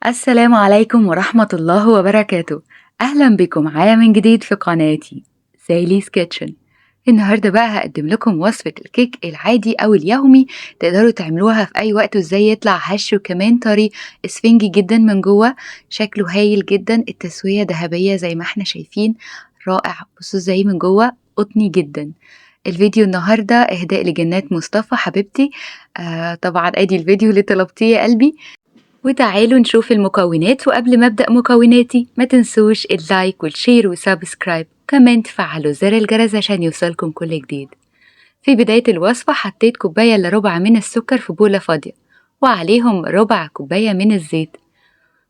السلام عليكم ورحمة الله وبركاته. أهلا بكم معايا من جديد في قناتي سالي's كيتشن. النهاردة بقى هقدم لكم وصفة الكيك العادي أو اليومي، تقدروا تعملوها في أي وقت وازاي يطلع هش وكمان طري اسفنجي جدا من جوه. شكله هايل جدا، التسوية ذهبية زي ما احنا شايفين، رائع. بصوا ازاي من جوه قطني جدا. الفيديو النهاردة إهداء لجنات مصطفى حبيبتي. طبعا ادي الفيديو اللي طلبتيه يا قلبي. وتعالوا نشوف المكونات، وقبل ما أبدأ مكوناتي ما تنسوش اللايك والشير والسبسكرايب، كمان تفعلوا زر الجرس عشان يوصلكم كل جديد. في بداية الوصفة حطيت كوباية إلا ربع من السكر في بولة فاضية، وعليهم ربع كوباية من الزيت،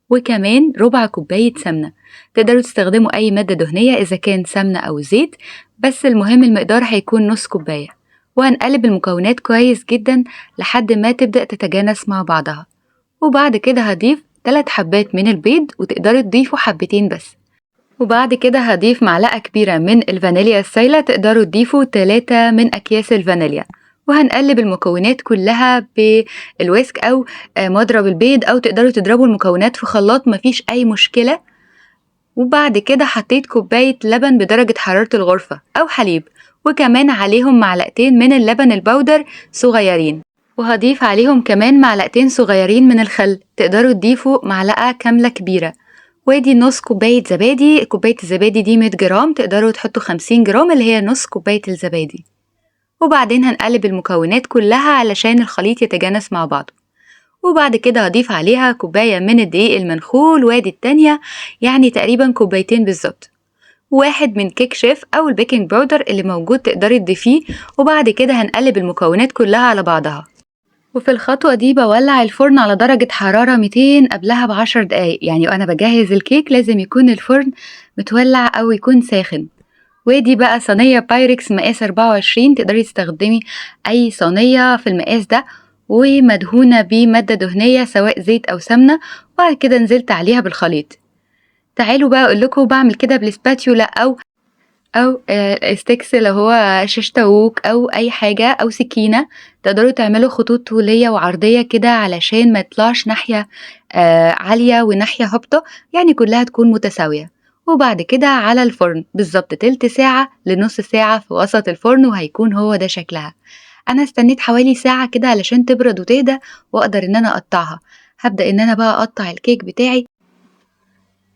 وكمان ربع كوباية سمنة. تقدروا تستخدموا أي مادة دهنية إذا كان سمنة أو زيت، بس المهم المقدار هيكون نص كوباية. وهنقلب المكونات كويس جدا لحد ما تبدأ تتجانس مع بعضها. وبعد كده هضيف 3 حبات من البيض، وتقدروا تضيفوا حبتين بس. وبعد كده هضيف معلقة كبيرة من الفانيليا السايلة، تقدروا تضيفوا 3 من أكياس الفانيليا. وهنقلب المكونات كلها بالويسك أو مضرب البيض، أو تقدروا تضربوا المكونات في خلاط، مفيش أي مشكلة. وبعد كده حطيت كوباية لبن بدرجة حرارة الغرفة أو حليب، وكمان عليهم معلقتين من اللبن البودر صغيرين، وهضيف عليهم كمان معلقتين صغيرين من الخل، تقدروا تضيفوا معلقة كاملة كبيرة. ودي نص كوباية زبادي، كوباية الزبادي دي 100 جرام، تقدروا تحطوا 50 جرام اللي هي نص كوباية الزبادي. وبعدين هنقلب المكونات كلها علشان الخليط يتجانس مع بعضه. وبعد كده هضيف عليها كوباية من الدقيق المنخول، وادي التانية يعني تقريبا كوبايتين بالظبط. واحد من كيك شيف أو البيكنج باودر اللي موجود تقدري تضيفيه. وبعد كده هنقلب المكونات كلها على بعضها. وفي الخطوة دي بولع الفرن على درجة حرارة 200 قبلها ب10 دقايق، يعني وأنا بجهز الكيك لازم يكون الفرن متولع أو يكون ساخن. ودي بقى صينية بايركس مقاس 24، تقدري تستخدمي أي صينية في المقاس ده، ومدهونة بمادة دهنية سواء زيت أو سمنة. وبعد كده نزلت عليها بالخليط. تعالوا بقى أقولكوا بعمل كده بالسباتيولا أو ستيكس اللي هو شيش تاووك أو أي حاجة أو سكينة. تقدروا تعملوا خطوط طولية وعرضية كده علشان ما يطلعش ناحية عالية وناحية هابطة، يعني كلها تكون متساوية. وبعد كده على الفرن بالظبط تلت ساعة لنص ساعة في وسط الفرن، وهيكون هو ده شكلها. أنا استنيت حوالي ساعة كده علشان تبرد وتهدى وأقدر إن أنا أقطعها. هبدأ إن أنا بقى أقطع الكيك بتاعي.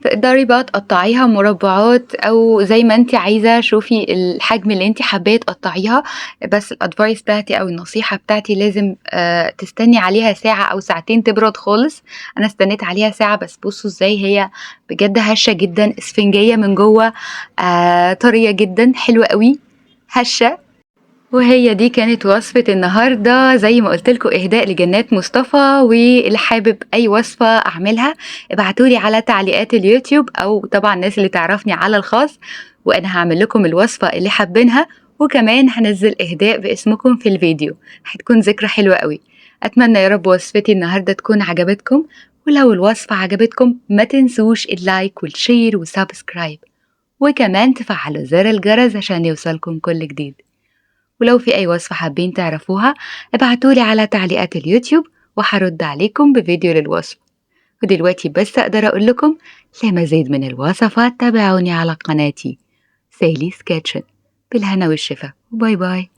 تقدري بقى تقطعيها مربعات او زي ما انت عايزة، شوفي الحجم اللي انت حباه تقطعيها. بس الادفايس بتاعتي او النصيحة بتاعتي لازم تستني عليها ساعة او ساعتين تبرد خالص. انا استنيت عليها ساعة بس. بصوا ازاي هي بجد هشة جدا، اسفنجية من جوه، طرية جدا، حلوة قوي، هشة. وهي دي كانت وصفة النهاردة، زي ما قلتلكوا إهداء لجنات مصطفى. واللي حابب أي وصفة أعملها ابعتولي على تعليقات اليوتيوب، أو طبعا الناس اللي تعرفني على الخاص، وأنا هعمل لكم الوصفة اللي حابينها. وكمان هنزل إهداء باسمكم في الفيديو، هتكون ذكرى حلوة قوي. أتمنى يا رب وصفتي النهاردة تكون عجبتكم. ولو الوصفة عجبتكم ما تنسوش اللايك والشير والسبسكرايب، وكمان تفعلوا زر الجرس عشان يوصلكم كل جديد. ولو في أي وصفة حابين تعرفوها ابعتولي على تعليقات اليوتيوب، وهرد عليكم بفيديو للوصفة. ودلوقتي بس أقدر أقول لكم لمزيد من الوصفات تابعوني على قناتي سالي's كيتشن. بالهنا والشفا، باي باي.